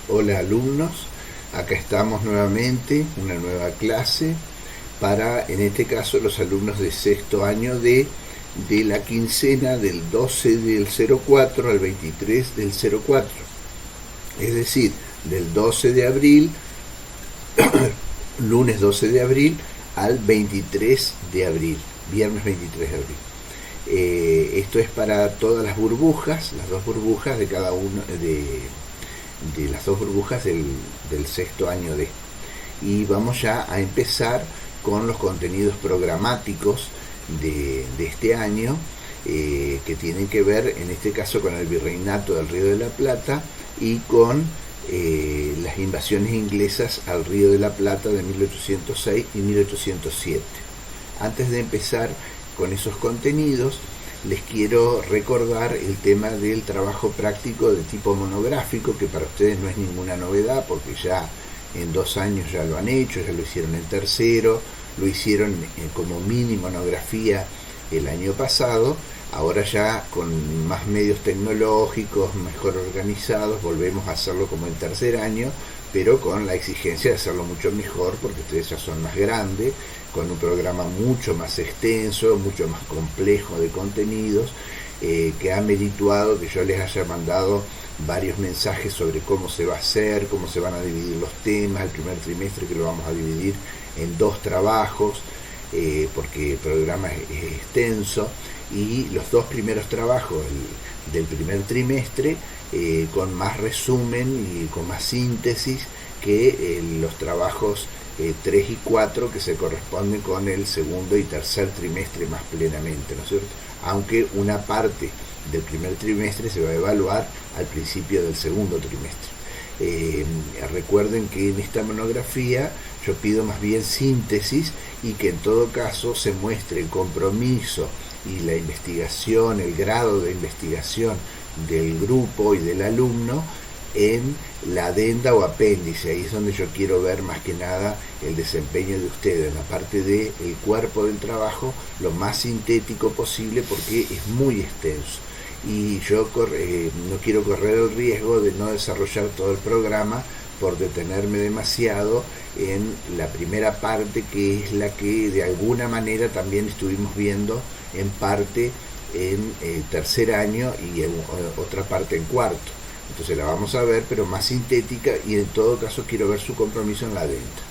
Hola alumnos, acá estamos nuevamente, una nueva clase para, en este caso, los alumnos de sexto año de la quincena del 12 del 04 al 23 del 04. Es decir, del 12 de abril, lunes 12 de abril, al 23 de abril, viernes 23 de abril. Esto es para todas las burbujas, las dos burbujas de cada uno de las dos burbujas del sexto año D. Y vamos ya a empezar con los contenidos programáticos de este año, que tienen que ver en este caso con el virreinato del Río de la Plata y con las invasiones inglesas al Río de la Plata de 1806 y 1807. Antes de empezar con esos contenidos, les quiero recordar el tema del trabajo práctico de tipo monográfico, que para ustedes no es ninguna novedad, porque ya en 2 años ya lo han hecho, ya lo hicieron en tercero, lo hicieron como mini monografía el año pasado. Ahora ya con más medios tecnológicos, mejor organizados, volvemos a hacerlo como en tercer año, pero con la exigencia de hacerlo mucho mejor, porque ustedes ya son más grandes, con un programa mucho más extenso, mucho más complejo de contenidos, que ha merituado que yo les haya mandado varios mensajes sobre cómo se va a hacer, cómo se van a dividir los temas, el primer trimestre que lo vamos a dividir en 2 trabajos, porque el programa es extenso, y los 2 primeros trabajos del primer trimestre con más resumen y con más síntesis que los trabajos 3 y 4 que se corresponden con el segundo y tercer trimestre más plenamente, ¿no es cierto? Aunque una parte del primer trimestre se va a evaluar al principio del segundo trimestre. Recuerden que en esta monografía yo pido más bien síntesis, y que en todo caso se muestre el compromiso y la investigación, el grado de investigación del grupo y del alumno en la adenda o apéndice. Ahí es donde yo quiero ver más que nada el desempeño de ustedes en la parte del cuerpo del trabajo, lo más sintético posible, porque es muy extenso y yo no quiero correr el riesgo de no desarrollar todo el programa por detenerme demasiado en la primera parte, que es la que de alguna manera también estuvimos viendo en parte en tercer año y en otra parte en cuarto. Entonces la vamos a ver, pero más sintética, y en todo caso quiero ver su compromiso en la adenda.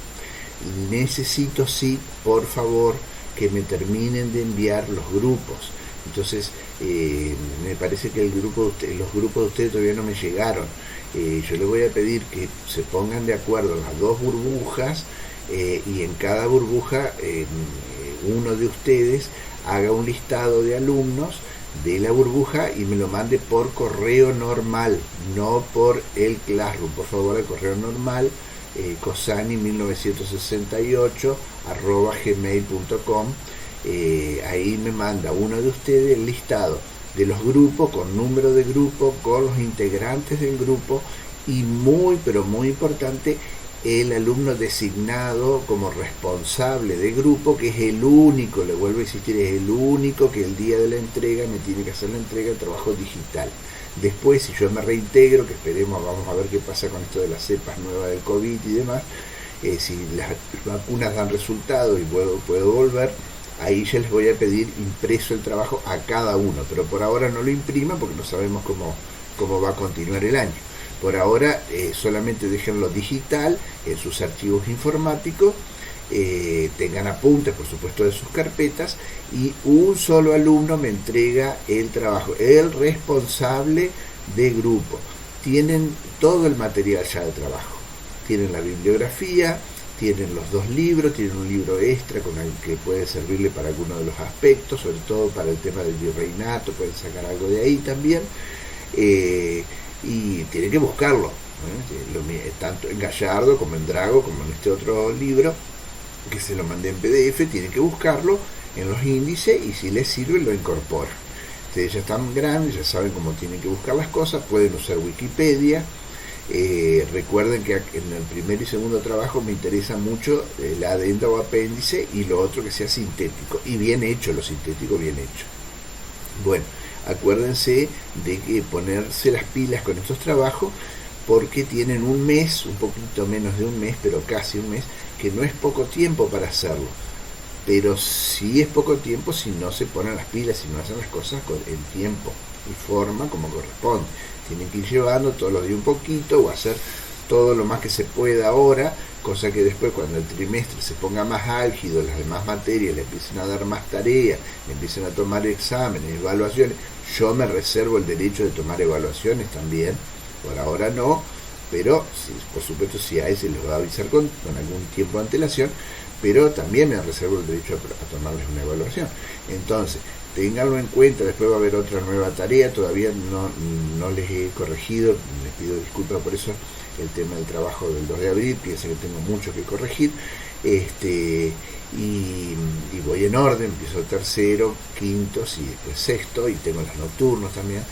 Necesito, sí, por favor, que me terminen de enviar los grupos. Entonces me parece que los grupos de ustedes todavía no me llegaron. Yo les voy a pedir que se pongan de acuerdo en las 2 burbujas, y en cada burbuja uno de ustedes haga un listado de alumnos de la burbuja y me lo mande por correo normal, no por el Classroom. Por favor, el correo normal, cosani1968@gmail.com. Ahí me manda uno de ustedes el listado de los grupos, con número de grupo, con los integrantes del grupo, y muy pero muy importante, el alumno designado como responsable de grupo, que es el único, le vuelvo a insistir, es el único que el día de la entrega me tiene que hacer la entrega del trabajo digital. Después, si yo me reintegro, que esperemos, vamos a ver qué pasa con esto de las cepas nuevas del COVID y demás, si las vacunas dan resultado y puedo volver, ahí ya les voy a pedir impreso el trabajo a cada uno, pero por ahora no lo imprima porque no sabemos cómo va a continuar el año. Por ahora solamente déjenlo digital en sus archivos informáticos, tengan apuntes por supuesto de sus carpetas, y un solo alumno me entrega el trabajo, el responsable de grupo. Tienen todo el material ya de trabajo, tienen la bibliografía, tienen los 2 libros, tienen un libro extra con el que puede servirle para alguno de los aspectos, sobre todo para el tema del virreinato, pueden sacar algo de ahí también. Y tienen que buscarlo, tanto en Gallardo como en Drago, como en este otro libro que se lo mandé en PDF. Tienen que buscarlo en los índices y si les sirve lo incorporan. Ustedes ya están grandes, ya saben cómo tienen que buscar las cosas, pueden usar Wikipedia. Recuerden que en el primer y segundo trabajo me interesa mucho la adenda o apéndice, y lo otro que sea sintético, y bien hecho, lo sintético bien hecho. Bueno, acuérdense de que ponerse las pilas con estos trabajos, porque tienen un mes, un poquito menos de un mes, pero casi un mes, que no es poco tiempo para hacerlo. Pero sí es poco tiempo si no se ponen las pilas, si no hacen las cosas con el tiempo y forma como corresponde. Tienen que ir llevando todos los días un poquito o hacer todo lo más que se pueda ahora, cosa que después cuando el trimestre se ponga más álgido, las demás materias le empiecen a dar más tareas, le empiecen a tomar exámenes, evaluaciones. Yo me reservo el derecho de tomar evaluaciones también, por ahora no, pero sí, por supuesto si a ese les va a avisar con algún tiempo de antelación, pero también me reservo el derecho a tomarles una evaluación. Entonces, ténganlo en cuenta, después va a haber otra nueva tarea, todavía no les he corregido, les pido disculpas por eso, el tema del trabajo del 2 de abril, pienso que tengo mucho que corregir, y voy en orden, empiezo tercero, quintos y después sexto, y tengo los nocturnos también,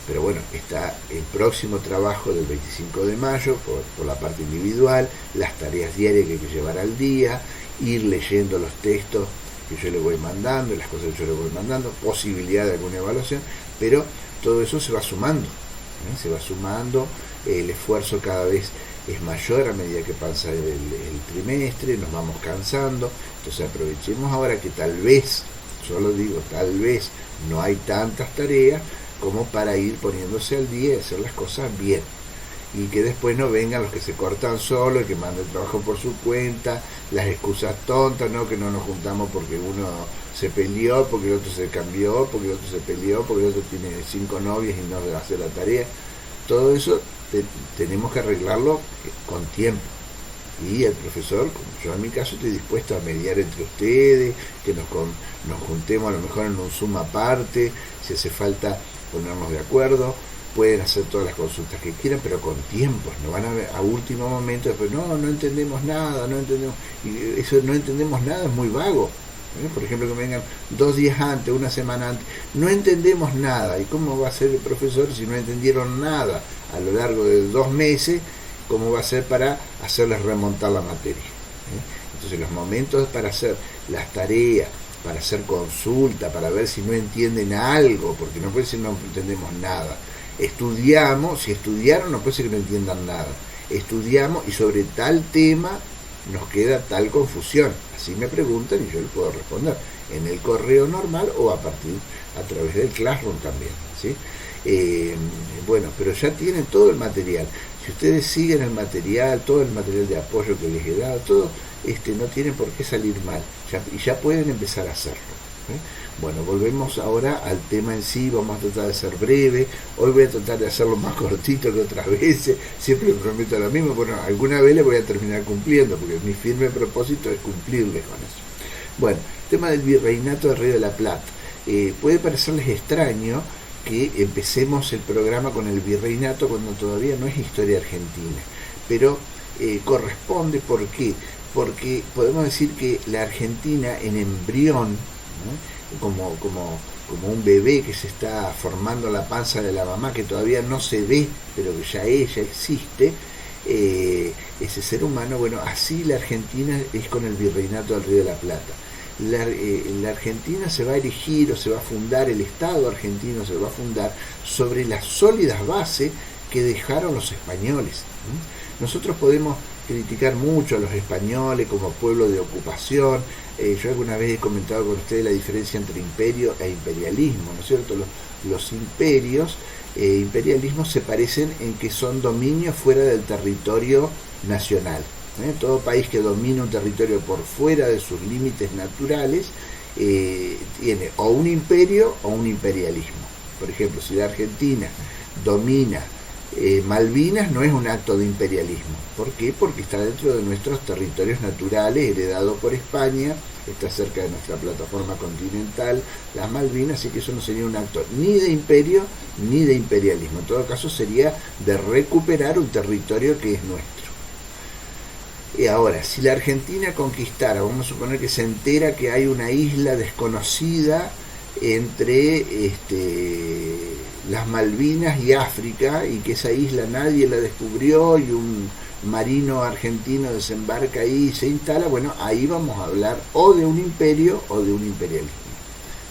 pero bueno, está el próximo trabajo del 25 de mayo por la parte individual, las tareas diarias que hay que llevar al día, ir leyendo los textos que yo le voy mandando, las cosas que yo le voy mandando, posibilidad de alguna evaluación, pero todo eso se va sumando, el esfuerzo cada vez es mayor a medida que pasa el trimestre, nos vamos cansando, entonces aprovechemos ahora que tal vez, solo digo tal vez, no hay tantas tareas como para ir poniéndose al día y hacer las cosas bien, y que después no vengan los que se cortan solo, el que manda el trabajo por su cuenta, las excusas tontas, ¿no? Que no nos juntamos porque uno se peleó, porque el otro se cambió, porque el otro se peleó, porque el otro tiene 5 novias y no hace la tarea. Todo eso tenemos que arreglarlo con tiempo. Y el profesor, como yo en mi caso, estoy dispuesto a mediar entre ustedes, que nos juntemos a lo mejor en un Zoom aparte, si hace falta ponernos de acuerdo. Pueden hacer todas las consultas que quieran, pero con tiempos, no van a último momento, después no entendemos nada, y eso no entendemos nada es muy vago. Por ejemplo, que me vengan 2 días antes, una semana antes, no entendemos nada. ¿Y cómo va a ser el profesor si no entendieron nada a lo largo de 2 meses? ¿Cómo va a ser para hacerles remontar la materia? Entonces los momentos para hacer las tareas, para hacer consulta, para ver si no entienden algo, porque no puede ser no entendemos nada. Estudiamos, si estudiaron no puede ser que no entiendan nada. Estudiamos y sobre tal tema nos queda tal confusión. Así me preguntan y yo les puedo responder en el correo normal o a través del Classroom también, ¿sí? Bueno, pero ya tienen todo el material. Si ustedes siguen el material, todo el material de apoyo que les he dado, todo, no tienen por qué salir mal. Y ya pueden empezar a hacerlo. Bueno, volvemos ahora al tema en sí, vamos a tratar de ser breve. Hoy voy a tratar de hacerlo más cortito que otras veces, siempre me prometo lo mismo, bueno, alguna vez le voy a terminar cumpliendo, porque mi firme propósito es cumplirles con eso. Bueno, tema del virreinato del Río de la Plata. Puede parecerles extraño que empecemos el programa con el virreinato cuando todavía no es historia argentina, pero corresponde. ¿Por qué? Porque podemos decir que la Argentina en embrión, ¿no? como un bebé que se está formando en la panza de la mamá, que todavía no se ve, pero que ya existe, ese ser humano, bueno, así la Argentina es con el virreinato del Río de la Plata. La Argentina se va a erigir o se va a fundar, el Estado argentino se va a fundar sobre las sólidas bases que dejaron los españoles. Nosotros podemos criticar mucho a los españoles como pueblo de ocupación. Yo alguna vez he comentado con ustedes la diferencia entre imperio e imperialismo, ¿no es cierto? Los imperios e imperialismos se parecen en que son dominios fuera del territorio nacional. Todo país que domina un territorio por fuera de sus límites naturales tiene o un imperio o un imperialismo. Por ejemplo, si la Argentina domina Malvinas, no es un acto de imperialismo. ¿Por qué? Porque está dentro de nuestros territorios naturales, heredado por España, está cerca de nuestra plataforma continental, las Malvinas, así que eso no sería un acto ni de imperio ni de imperialismo. En todo caso sería de recuperar un territorio que es nuestro. Y ahora, si la Argentina conquistara, vamos a suponer que se entera que hay una isla desconocida entre las Malvinas y África, y que esa isla nadie la descubrió y un marino argentino desembarca ahí y se instala, bueno, ahí vamos a hablar o de un imperio o de un imperialismo.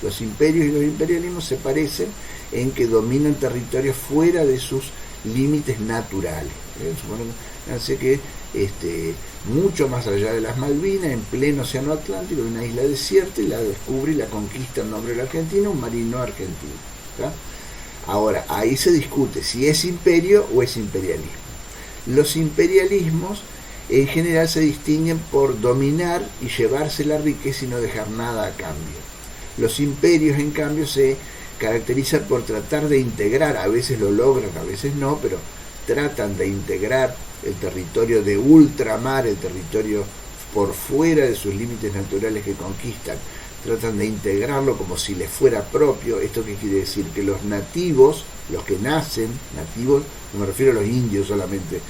Los imperios y los imperialismos se parecen en que dominan territorios fuera de sus límites naturales. Supongan que mucho más allá de las Malvinas, en pleno océano Atlántico, hay una isla desierta y la descubre y la conquista en nombre de la Argentina un marino argentino, ¿tá? Ahora, ahí se discute si es imperio o es imperialismo. Los imperialismos en general se distinguen por dominar y llevarse la riqueza y no dejar nada a cambio. Los imperios, en cambio, se caracterizan por tratar de integrar, a veces lo logran, a veces no, pero tratan de integrar el territorio de ultramar, el territorio por fuera de sus límites naturales que conquistan, tratan de integrarlo como si les fuera propio. ¿Esto qué quiere decir? Que los nativos, los que nacen, nativos, no me refiero a los indios solamente,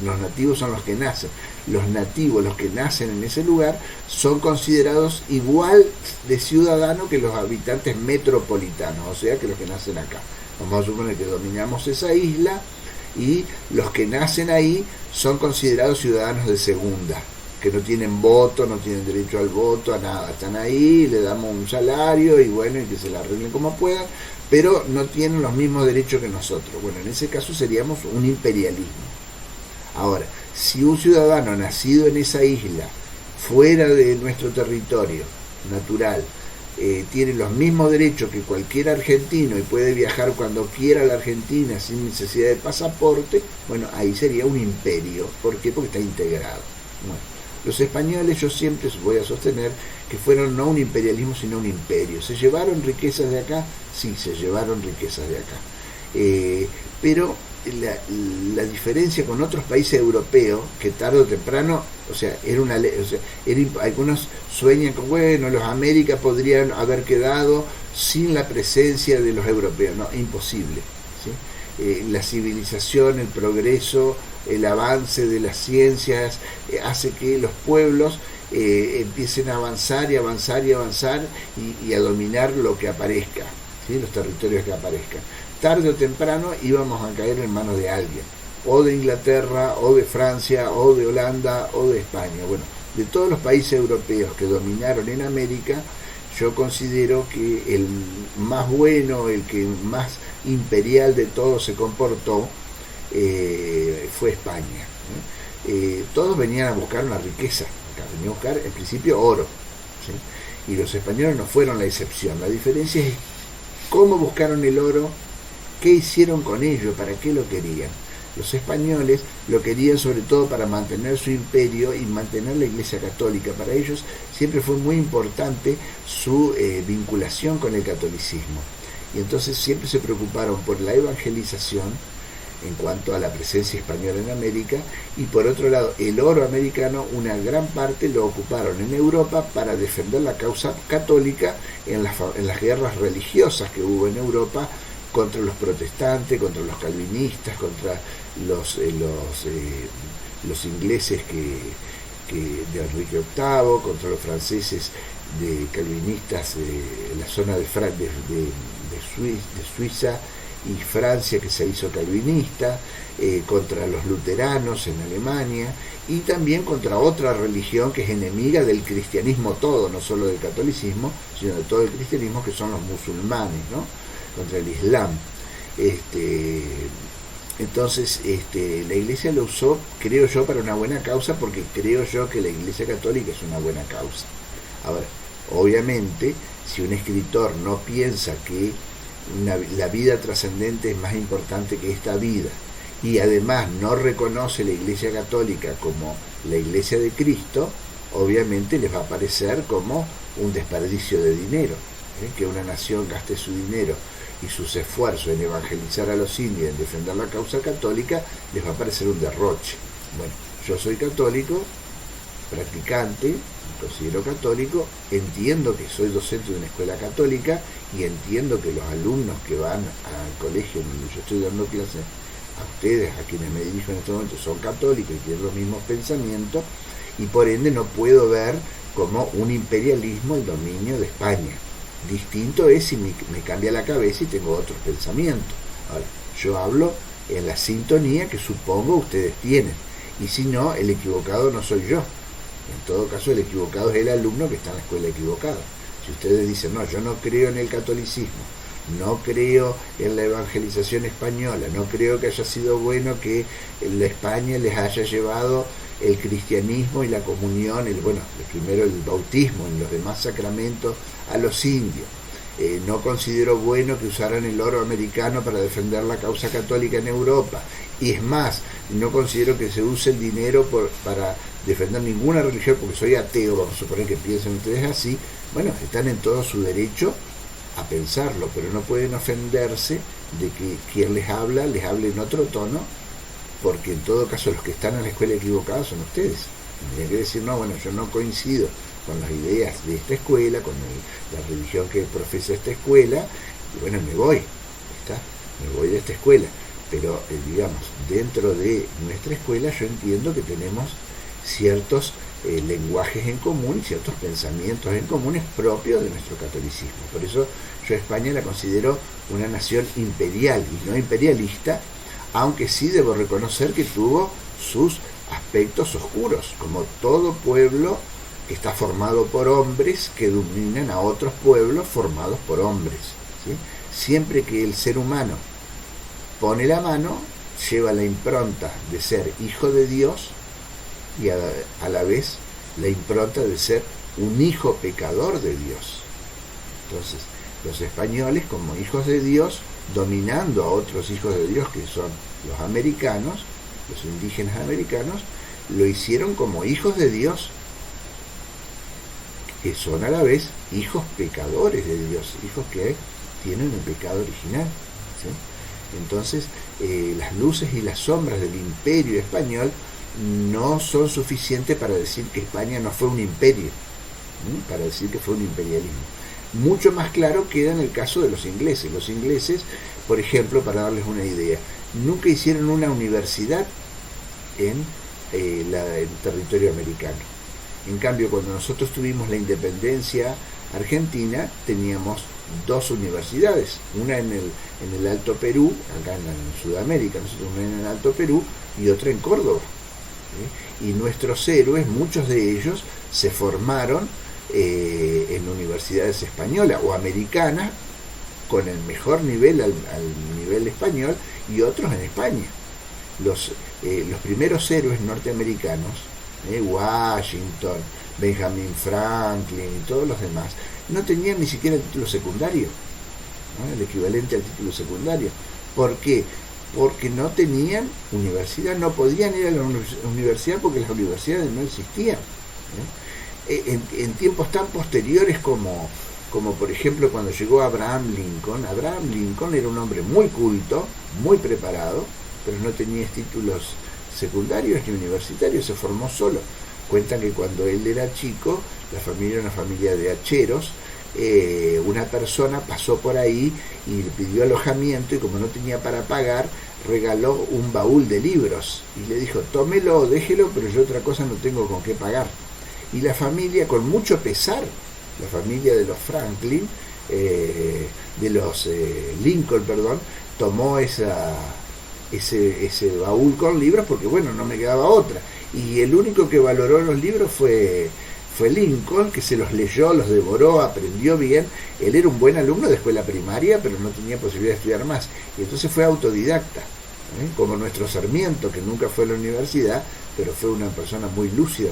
los nativos son los que nacen, los nativos, los que nacen en ese lugar, son considerados igual de ciudadanos que los habitantes metropolitanos, o sea que los que nacen acá. Vamos a suponer que dominamos esa isla y los que nacen ahí son considerados ciudadanos de segunda, que no tienen voto, no tienen derecho al voto, a nada, están ahí, le damos un salario y bueno, y que se la arreglen como puedan, pero no tienen los mismos derechos que nosotros. Bueno, en ese caso seríamos un imperialismo. Ahora, si un ciudadano nacido en esa isla, fuera de nuestro territorio natural, tiene los mismos derechos que cualquier argentino y puede viajar cuando quiera a la Argentina sin necesidad de pasaporte, bueno, ahí sería un imperio. ¿Por qué? Porque está integrado. Bueno, los españoles, yo siempre voy a sostener que fueron no un imperialismo sino un imperio. ¿Se llevaron riquezas de acá? Sí, se llevaron riquezas de acá. Pero la diferencia con otros países europeos, que tarde o temprano, o sea, era una ley, o sea, algunos sueñan con, bueno, los Américas podrían haber quedado sin la presencia de los europeos. No, imposible, ¿sí? La civilización, el progreso, el avance de las ciencias hace que los pueblos empiecen a avanzar y avanzar y avanzar y a dominar lo que aparezca, ¿sí? Los territorios que aparezcan. Tarde o temprano íbamos a caer en manos de alguien, o de Inglaterra, o de Francia, o de Holanda, o de España. Bueno, de todos los países europeos que dominaron en América, yo considero que el más bueno, el que más imperial de todos se comportó, fue España. Todos venían a buscar una riqueza, venían a buscar en principio oro, ¿sí? Y los españoles no fueron la excepción. La diferencia es cómo buscaron el oro, qué hicieron con ello, para qué lo querían. Los españoles lo querían sobre todo para mantener su imperio y mantener la Iglesia Católica. Para ellos siempre fue muy importante su vinculación con el catolicismo. Y entonces siempre se preocuparon por la evangelización en cuanto a la presencia española en América, y por otro lado el oro americano, una gran parte lo ocuparon en Europa para defender la causa católica en las guerras religiosas que hubo en Europa contra los protestantes, contra los calvinistas, contra los ingleses de Enrique VIII, contra los franceses de calvinistas en la zona de Suiza y Francia, que se hizo calvinista, contra los luteranos en Alemania, y también contra otra religión que es enemiga del cristianismo todo, no solo del catolicismo, sino de todo el cristianismo, que son los musulmanes, ¿no? Contra el Islam. Entonces la Iglesia lo usó, creo yo, para una buena causa, porque creo yo que la Iglesia Católica es una buena causa. Ahora, obviamente, si un escritor no piensa que la vida trascendente es más importante que esta vida, y además no reconoce la Iglesia Católica como la Iglesia de Cristo, obviamente les va a parecer como un desperdicio de dinero, que una nación gaste su dinero y sus esfuerzos en evangelizar a los indios, en defender la causa católica, les va a parecer un derroche. Bueno, yo soy católico, practicante, me considero católico, entiendo que soy docente de una escuela católica y entiendo que los alumnos que van al colegio donde yo estoy dando clases, a ustedes, a quienes me dirijo en este momento, son católicos y tienen los mismos pensamientos, y por ende no puedo ver como un imperialismo el dominio de España. Distinto es si me cambia la cabeza y tengo otros pensamientos. Ahora, yo hablo en la sintonía que supongo ustedes tienen, y si no, el equivocado no soy yo. En todo caso, el equivocado es el alumno que está en la escuela equivocada. Si ustedes dicen, no, yo no creo en el catolicismo, no creo en la evangelización española, no creo que haya sido bueno que la España les haya llevado el cristianismo y la comunión, primero el bautismo y los demás sacramentos a los indios. No considero bueno que usaran el oro americano para defender la causa católica en Europa. Y es más, no considero que se use el dinero para defender ninguna religión, porque soy ateo, vamos a suponer que piensen ustedes así. Bueno, están en todo su derecho a pensarlo, pero no pueden ofenderse de que quien les hable en otro tono, porque en todo caso los que están en la escuela equivocados son ustedes. Tendrían que decir, no, bueno, yo no coincido con las ideas de esta escuela, con la religión que profesa esta escuela, y bueno, me voy de esta escuela. Pero, digamos, dentro de nuestra escuela yo entiendo que tenemos ciertos lenguajes en común, ciertos pensamientos en comunes propios de nuestro catolicismo. Por eso yo a España la considero una nación imperial y no imperialista, aunque sí debo reconocer que tuvo sus aspectos oscuros, como todo pueblo que está formado por hombres que dominan a otros pueblos formados por hombres, ¿sí? Siempre que el ser humano pone la mano, lleva la impronta de ser hijo de Dios y a la vez la impronta de ser un hijo pecador de Dios. Entonces, los españoles, como hijos de Dios, dominando a otros hijos de Dios, que son los americanos, los indígenas americanos, lo hicieron como hijos de Dios, que son a la vez hijos pecadores de Dios, hijos que tienen el pecado original, ¿sí? Entonces, las luces y las sombras del imperio español no son suficientes para decir que España no fue un imperio, ¿sí? Para decir que fue un imperialismo. Mucho más claro queda en el caso de los ingleses. Los ingleses, por ejemplo, para darles una idea, nunca hicieron una universidad en el territorio americano. En cambio, cuando nosotros tuvimos la independencia argentina, teníamos dos universidades, una en el Alto Perú, acá en Sudamérica, nosotros una en el Alto Perú y otra en Córdoba, ¿sí? Y nuestros héroes, muchos de ellos, se formaron en universidades españolas o americanas, con el mejor nivel al nivel español, y otros en España. Los primeros héroes norteamericanos, Washington, Benjamin Franklin y todos los demás, no tenían ni siquiera el título secundario, ¿no? El equivalente al título secundario. ¿Por qué? Porque no tenían universidad, no podían ir a la universidad porque las universidades no existían, ¿no? En tiempos tan posteriores como por ejemplo cuando llegó Abraham Lincoln era un hombre muy culto, muy preparado, pero no tenía títulos secundarios ni universitarios, se formó solo. Cuentan que cuando él era chico, la familia era una familia de hacheros, una persona pasó por ahí y le pidió alojamiento, y como no tenía para pagar, regaló un baúl de libros y le dijo, tómelo, déjelo, pero yo otra cosa no tengo con qué pagar. Y la familia, con mucho pesar, la familia de los Franklin, de los Lincoln, tomó ese baúl con libros, porque bueno, no me quedaba otra. Y el único que valoró los libros fue Lincoln, que se los leyó, los devoró, aprendió bien. Él era un buen alumno de escuela primaria, pero no tenía posibilidad de estudiar más, y entonces fue autodidacta, como nuestro Sarmiento, que nunca fue a la universidad, pero fue una persona muy lúcida,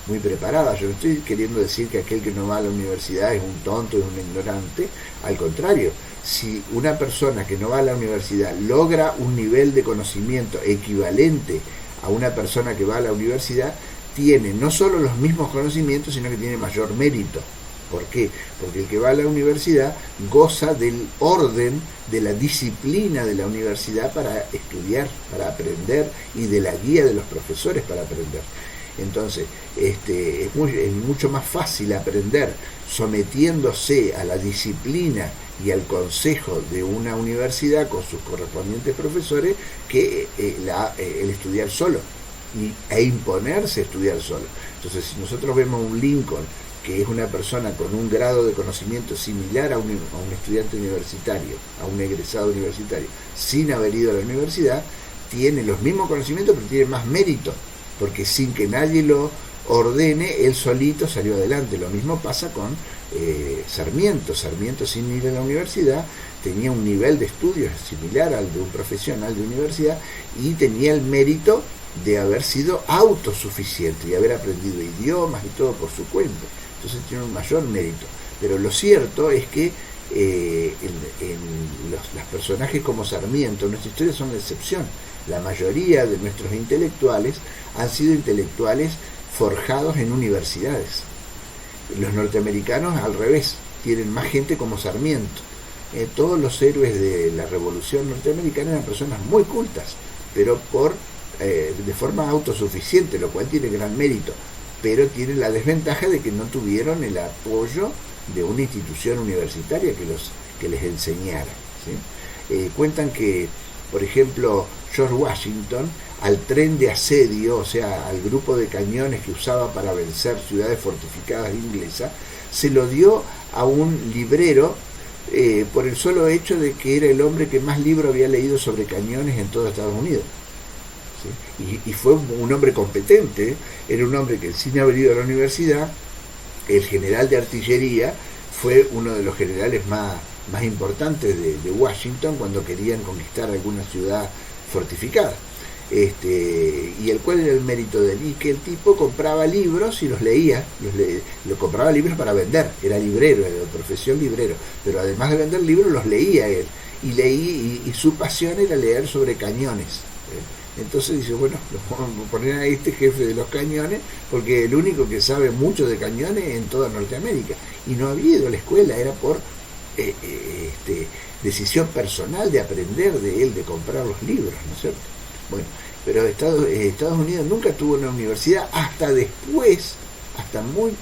muy preparada. Yo no estoy queriendo decir que aquel que no va a la universidad es un tonto, es un ignorante. Al contrario, si una persona que no va a la universidad logra un nivel de conocimiento equivalente a una persona que va a la universidad, tiene no solo los mismos conocimientos, sino que tiene mayor mérito. ¿Por qué? Porque el que va a la universidad goza del orden, de la disciplina de la universidad para estudiar, para aprender, y de la guía de los profesores para aprender. Entonces, es mucho más fácil aprender sometiéndose a la disciplina y al consejo de una universidad con sus correspondientes profesores que el estudiar solo e imponerse a estudiar solo. Entonces, si nosotros vemos un Lincoln que es una persona con un grado de conocimiento similar a un estudiante universitario, a un egresado universitario, sin haber ido a la universidad, tiene los mismos conocimientos, pero tiene más mérito, porque sin que nadie lo ordene, él solito salió adelante. Lo mismo pasa con Sarmiento. Sarmiento, sin ir a la universidad, tenía un nivel de estudios similar al de un profesional de universidad y tenía el mérito de haber sido autosuficiente y haber aprendido idiomas y todo por su cuenta. Entonces tiene un mayor mérito. Pero lo cierto es que los personajes como Sarmiento en nuestra historia son la excepción. La mayoría de nuestros intelectuales han sido intelectuales forjados en universidades. Los norteamericanos al revés, tienen más gente como Sarmiento. Todos los héroes de la revolución norteamericana eran personas muy cultas, pero de forma autosuficiente, lo cual tiene gran mérito, pero tiene la desventaja de que no tuvieron el apoyo de una institución universitaria que les enseñara, ¿sí? Cuentan que, por ejemplo, George Washington, al tren de asedio, o sea, al grupo de cañones que usaba para vencer ciudades fortificadas inglesas, se lo dio a un librero por el solo hecho de que era el hombre que más libros había leído sobre cañones en todo Estados Unidos. ¿Sí? Y fue un hombre competente, era un hombre que sin haber ido a la universidad, el general de artillería, fue uno de los generales más importantes de Washington cuando querían conquistar alguna ciudad fortificada. Y el cual era el mérito de él, y que el tipo compraba libros y los leía, lo compraba libros para vender, era librero, era de profesión librero, pero además de vender libros los leía él, y su pasión era leer sobre cañones. Entonces dice, bueno, vamos a poner a este jefe de los cañones, porque el único que sabe mucho de cañones en toda Norteamérica, y no había ido a la escuela, era por decisión personal de aprender de él, de comprar los libros, ¿no es cierto? Bueno, pero Estados Unidos nunca tuvo una universidad hasta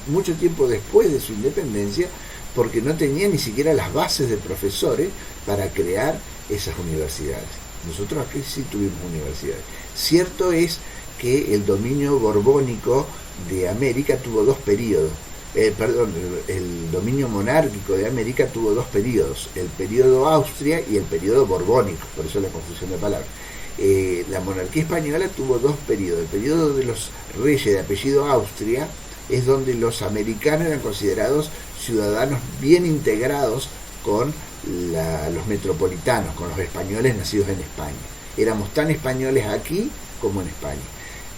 mucho tiempo después de su independencia, porque no tenía ni siquiera las bases de profesores para crear esas universidades. Nosotros aquí sí tuvimos universidades. Cierto es que el dominio borbónico de América tuvo dos periodos. El dominio monárquico de América tuvo dos periodos, el periodo Austria y el periodo borbónico, por eso la confusión de palabras. La monarquía española tuvo dos periodos. El periodo de los reyes de apellido Austria es donde los americanos eran considerados ciudadanos bien integrados con los metropolitanos, con los españoles nacidos en España. Éramos tan españoles aquí como en España.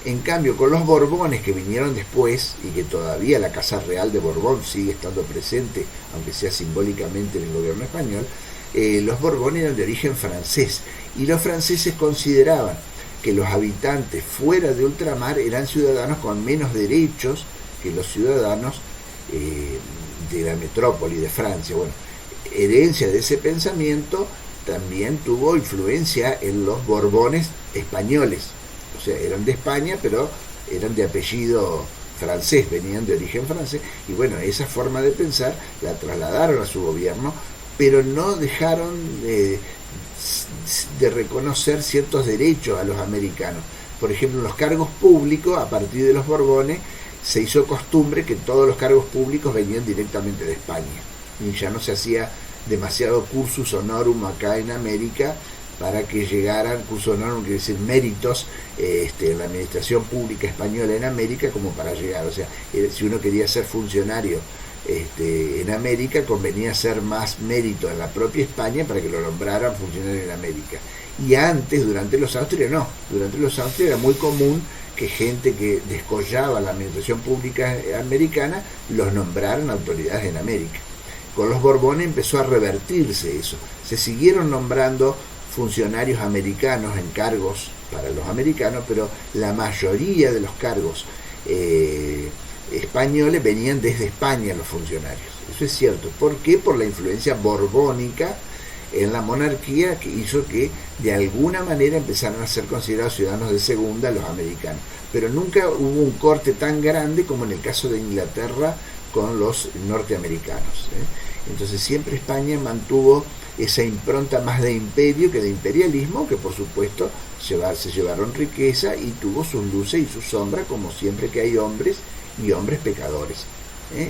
En cambio, con los Borbones que vinieron después, y que todavía la Casa Real de Borbón sigue estando presente, aunque sea simbólicamente en el gobierno español, los Borbones eran de origen francés, y los franceses consideraban que los habitantes fuera de ultramar eran ciudadanos con menos derechos que los ciudadanos de la metrópoli de Francia. Bueno, herencia de ese pensamiento también tuvo influencia en los Borbones españoles, o sea, eran de España, pero eran de apellido francés, venían de origen francés, y bueno, esa forma de pensar la trasladaron a su gobierno, pero no dejaron de reconocer ciertos derechos a los americanos. Por ejemplo, los cargos públicos, a partir de los Borbones, se hizo costumbre que todos los cargos públicos venían directamente de España, y ya no se hacía demasiado cursus honorum acá en América para que llegaran, cursus honorum quiere decir méritos en la administración pública española en América, como para llegar. O sea, si uno quería ser funcionario en América, convenía hacer más mérito en la propia España para que lo nombraran funcionario en América. Y antes, durante los Austrias, no. Durante los Austrias era muy común que gente que descollaba la administración pública americana los nombraran autoridades en América. Con los Borbones empezó a revertirse eso. Se siguieron nombrando funcionarios americanos en cargos para los americanos, pero la mayoría de los cargos españoles venían desde España los funcionarios. Eso es cierto. ¿Por qué? Por la influencia borbónica en la monarquía, que hizo que de alguna manera empezaran a ser considerados ciudadanos de segunda los americanos. Pero nunca hubo un corte tan grande como en el caso de Inglaterra con los norteamericanos. Entonces siempre España mantuvo esa impronta más de imperio que de imperialismo, que por supuesto se llevaron riqueza y tuvo sus luces y sus sombras, como siempre que hay hombres y hombres pecadores.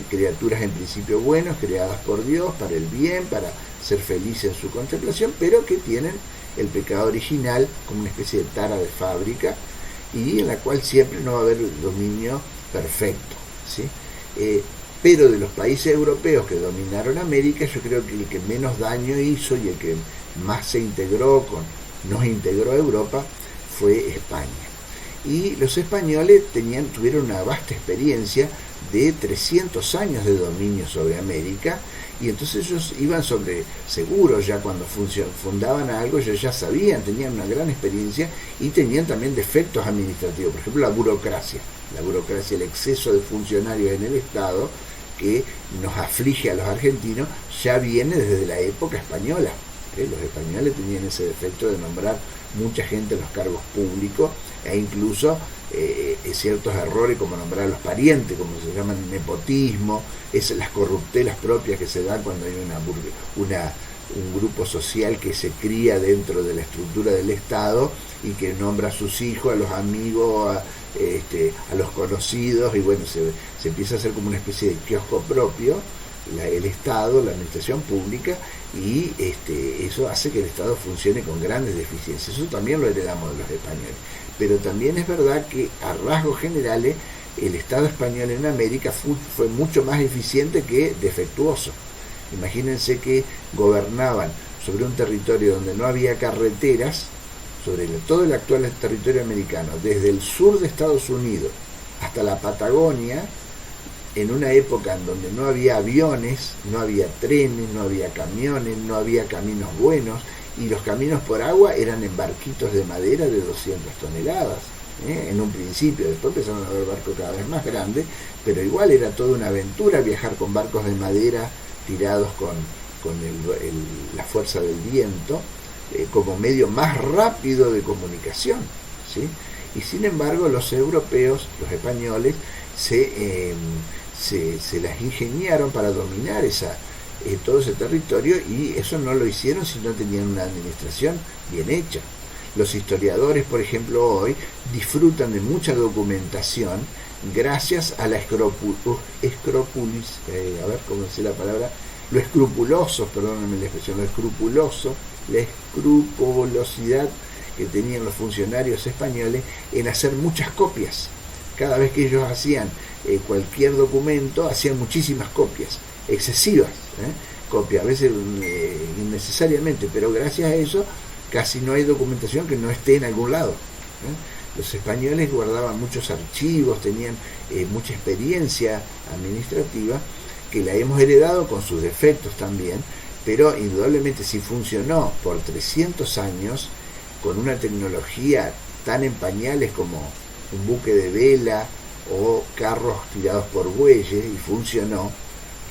Criaturas en principio buenas, creadas por Dios para el bien, para ser felices en su contemplación, pero que tienen el pecado original como una especie de tara de fábrica, y en la cual siempre no va a haber el dominio perfecto, ¿sí? Pero de los países europeos que dominaron América, yo creo que el que menos daño hizo y el que más nos integró a Europa fue España. Y los españoles tuvieron una vasta experiencia de 300 años de dominio sobre América, y entonces ellos iban seguros ya cuando fundaban algo, ellos ya sabían, tenían una gran experiencia y tenían también defectos administrativos. Por ejemplo, la burocracia, el exceso de funcionarios en el Estado que nos aflige a los argentinos, ya viene desde la época española. Los españoles tenían ese defecto de nombrar mucha gente en los cargos públicos, e incluso ciertos errores como nombrar a los parientes, como se llaman nepotismo, las corruptelas propias que se dan cuando hay un grupo social que se cría dentro de la estructura del Estado y que nombra a sus hijos, a los amigos, a los conocidos, y bueno, se empieza a hacer como una especie de kiosco propio, el Estado, la administración pública, y eso hace que el Estado funcione con grandes deficiencias. Eso también lo heredamos de los españoles. Pero también es verdad que a rasgos generales el Estado español en América fue mucho más eficiente que defectuoso. Imagínense que gobernaban sobre un territorio donde no había carreteras, sobre todo el actual territorio americano, desde el sur de Estados Unidos hasta la Patagonia, en una época en donde no había aviones, no había trenes, no había camiones, no había caminos buenos, y los caminos por agua eran en barquitos de madera de 200 toneladas, en un principio. Después empezaron a haber barcos cada vez más grandes, pero igual era toda una aventura viajar con barcos de madera tirados con la fuerza del viento, como medio más rápido de comunicación, ¿sí? Y sin embargo los europeos, los españoles, se las ingeniaron para dominar todo ese territorio, y eso no lo hicieron si no tenían una administración bien hecha. Los historiadores, por ejemplo, hoy disfrutan de mucha documentación gracias a la la escrupulosidad que tenían los funcionarios españoles en hacer muchas copias. Cada vez que ellos hacían cualquier documento, hacían muchísimas copias, excesivas, copias, a veces innecesariamente, pero gracias a eso casi no hay documentación que no esté en algún lado. Los españoles guardaban muchos archivos, tenían mucha experiencia administrativa, que la hemos heredado con sus defectos también, pero indudablemente si funcionó por 300 años con una tecnología tan en pañales como un buque de vela o carros tirados por bueyes, y funcionó,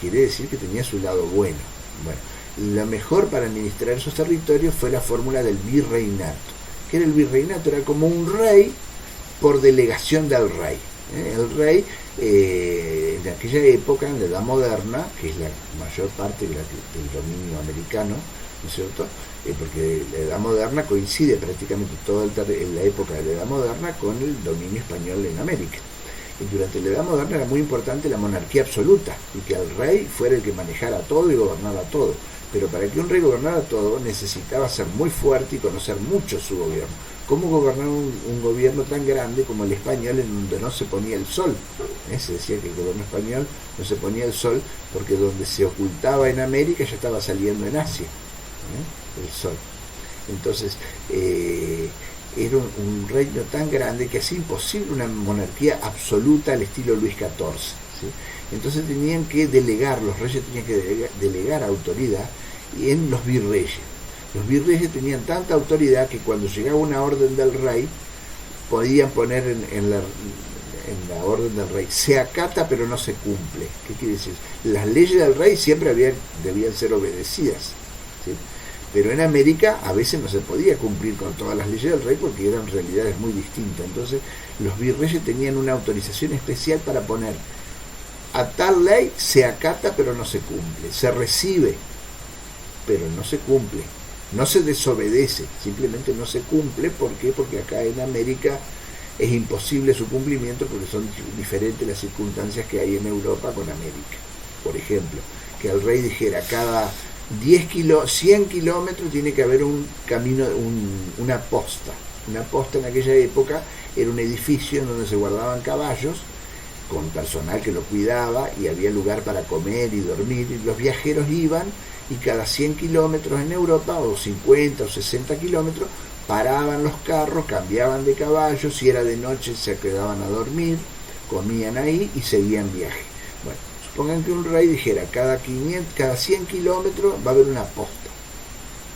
quiere decir que tenía su lado bueno. Bueno, lo mejor para administrar esos territorios fue la fórmula del virreinato. ¿Qué era el virreinato? Era como un rey por delegación del rey. El rey, en aquella época, en la Edad Moderna, que es la mayor parte del dominio americano, ¿no es cierto? Porque la Edad Moderna coincide prácticamente toda la época de la Edad Moderna con el dominio español en América. Y durante la Edad Moderna era muy importante la monarquía absoluta, y que el rey fuera el que manejara todo y gobernara todo. Pero para que un rey gobernara todo necesitaba ser muy fuerte y conocer mucho su gobierno. ¿Cómo gobernar un gobierno tan grande como el español, en donde no se ponía el sol? Se decía que el gobierno español no se ponía el sol porque donde se ocultaba en América ya estaba saliendo en Asia, el sol. Entonces era un reino tan grande que hacía imposible una monarquía absoluta al estilo Luis XIV, ¿sí? Entonces tenían que delegar, los reyes tenían que delegar autoridad en los virreyes. Los virreyes tenían tanta autoridad que cuando llegaba una orden del rey, podían poner en la orden del rey: se acata pero no se cumple. ¿Qué quiere decir? Las leyes del rey siempre debían ser obedecidas, ¿sí? Pero en América a veces no se podía cumplir con todas las leyes del rey porque eran realidades muy distintas. Entonces los virreyes tenían una autorización especial para poner: a tal ley se acata pero no se cumple, se recibe pero no se cumple, no se desobedece, simplemente no se cumple. ¿Por qué? Porque acá en América es imposible su cumplimiento porque son diferentes las circunstancias que hay en Europa con América. Por ejemplo, que el rey dijera: cada 100 kilómetros tiene que haber un camino, una posta. Una posta en aquella época era un edificio en donde se guardaban caballos, con personal que lo cuidaba y había lugar para comer y dormir, y los viajeros iban y cada 100 kilómetros en Europa, o 50 o 60 kilómetros, paraban los carros, cambiaban de caballo, si era de noche se quedaban a dormir, comían ahí y seguían viaje. Bueno, supongan que un rey dijera, cada 100 kilómetros va a haber una posta.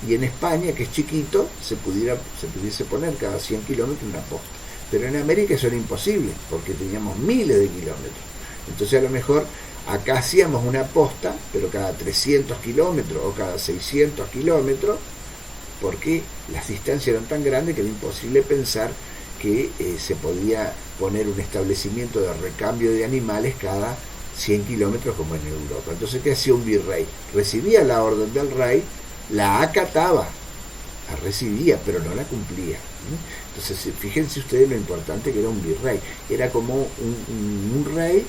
Y en España, que es chiquito, se pudiese poner cada 100 kilómetros una posta. Pero en América eso era imposible, porque teníamos miles de kilómetros. Entonces a lo mejor acá hacíamos una posta, pero cada 300 kilómetros o cada 600 kilómetros, porque las distancias eran tan grandes que era imposible pensar que se podía poner un establecimiento de recambio de animales cada 100 kilómetros como en Europa. Entonces, ¿qué hacía un virrey? Recibía la orden del rey, la acataba, la recibía, pero no la cumplía. Entonces, fíjense ustedes lo importante que era un virrey. Era como un rey,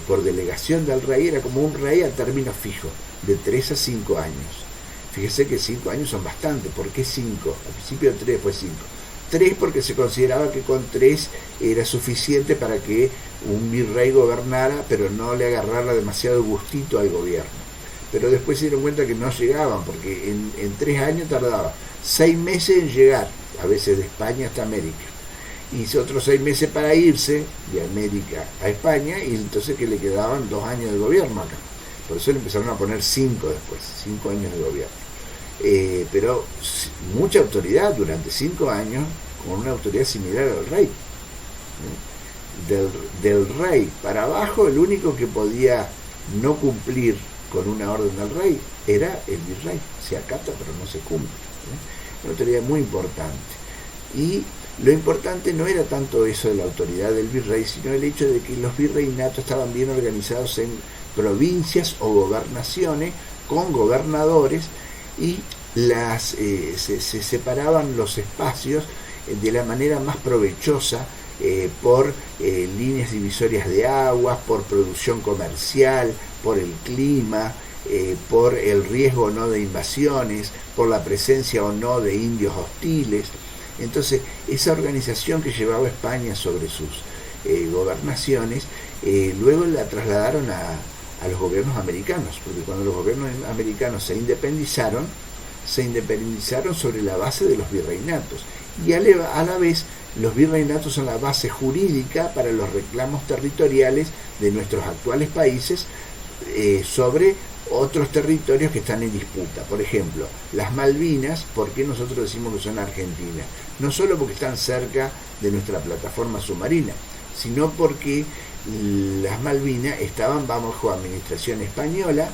por delegación del rey, era como un rey a término fijo, de 3 a 5 años. Fíjese que 5 años son bastante. ¿Por qué 5? Al principio 3, después 5. 3 porque se consideraba que con 3 era suficiente para que un virrey gobernara, pero no le agarrara demasiado gustito al gobierno. Pero después se dieron cuenta que no llegaban, porque en 3 años tardaba 6 meses en llegar, a veces de España hasta América, y otros 6 meses para irse de América a España, y entonces que le quedaban 2 años de gobierno acá. Por eso le empezaron a poner 5 después, 5 años de gobierno. Pero mucha autoridad durante 5 años, con una autoridad similar al rey. Del rey para abajo, el único que podía no cumplir con una orden del rey era el virrey. Se acata pero no se cumple. Una autoridad muy importante. Y lo importante no era tanto eso de la autoridad del virrey, sino el hecho de que los virreinatos estaban bien organizados en provincias o gobernaciones con gobernadores, y se separaban los espacios de la manera más provechosa, por líneas divisorias de aguas, por producción comercial, por el clima, por el riesgo o no de invasiones, por la presencia o no de indios hostiles. Entonces, esa organización que llevaba España sobre sus gobernaciones, luego la trasladaron a los gobiernos americanos, porque cuando los gobiernos americanos se independizaron sobre la base de los virreinatos, y a la vez los virreinatos son la base jurídica para los reclamos territoriales de nuestros actuales países sobre otros territorios que están en disputa. Por ejemplo, las Malvinas, ¿por qué nosotros decimos que son argentinas? No solo porque están cerca de nuestra plataforma submarina, sino porque las Malvinas estaban bajo administración española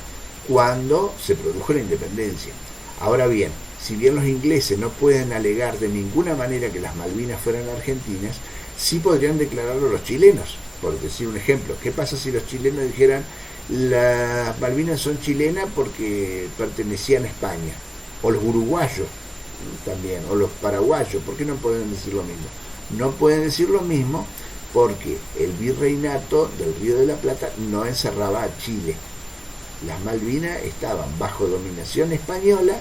cuando se produjo la independencia. Ahora bien, si bien los ingleses no pueden alegar de ninguna manera que las Malvinas fueran argentinas, sí podrían declararlo los chilenos. Por decir un ejemplo, ¿qué pasa si los chilenos dijeran las Malvinas son chilenas porque pertenecían a España? O los uruguayos también, o los paraguayos, ¿por qué no pueden decir lo mismo? No pueden decir lo mismo porque el virreinato del Río de la Plata no encerraba a Chile. Las Malvinas estaban bajo dominación española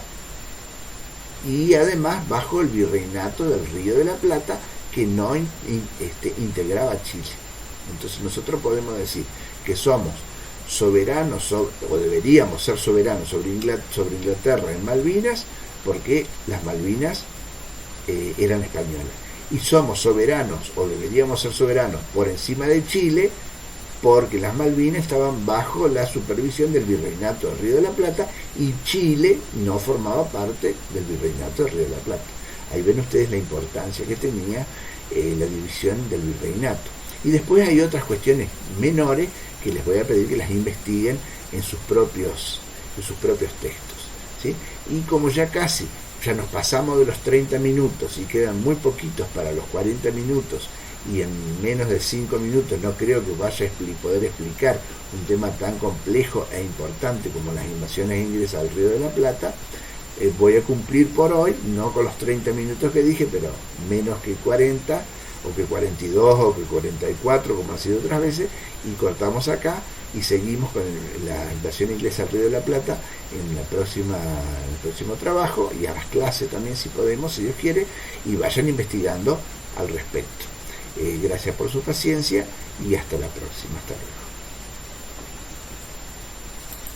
y además bajo el virreinato del Río de la Plata, que no integraba a Chile. Entonces nosotros podemos decir que somos soberanos, o deberíamos ser soberanos sobre Inglaterra en Malvinas, porque las Malvinas eran españolas. Y somos soberanos, o deberíamos ser soberanos, por encima de Chile, porque las Malvinas estaban bajo la supervisión del Virreinato del Río de la Plata, y Chile no formaba parte del Virreinato del Río de la Plata. Ahí ven ustedes la importancia que tenía la división del virreinato. Y después hay otras cuestiones menores que les voy a pedir que las investiguen en sus propios textos, ¿sí? Y como ya nos pasamos de los 30 minutos y quedan muy poquitos para los 40 minutos, y en menos de 5 minutos no creo que vaya a poder explicar un tema tan complejo e importante como las invasiones inglesas al Río de la Plata, voy a cumplir por hoy, no con los 30 minutos que dije, pero menos que 40, o que 42, o que 44, como ha sido otras veces, y cortamos acá y seguimos con la invasión inglesa al Río de la Plata en el próximo trabajo, y a las clases también, si podemos, si Dios quiere, y vayan investigando al respecto. Gracias por su paciencia y hasta la próxima. Hasta luego.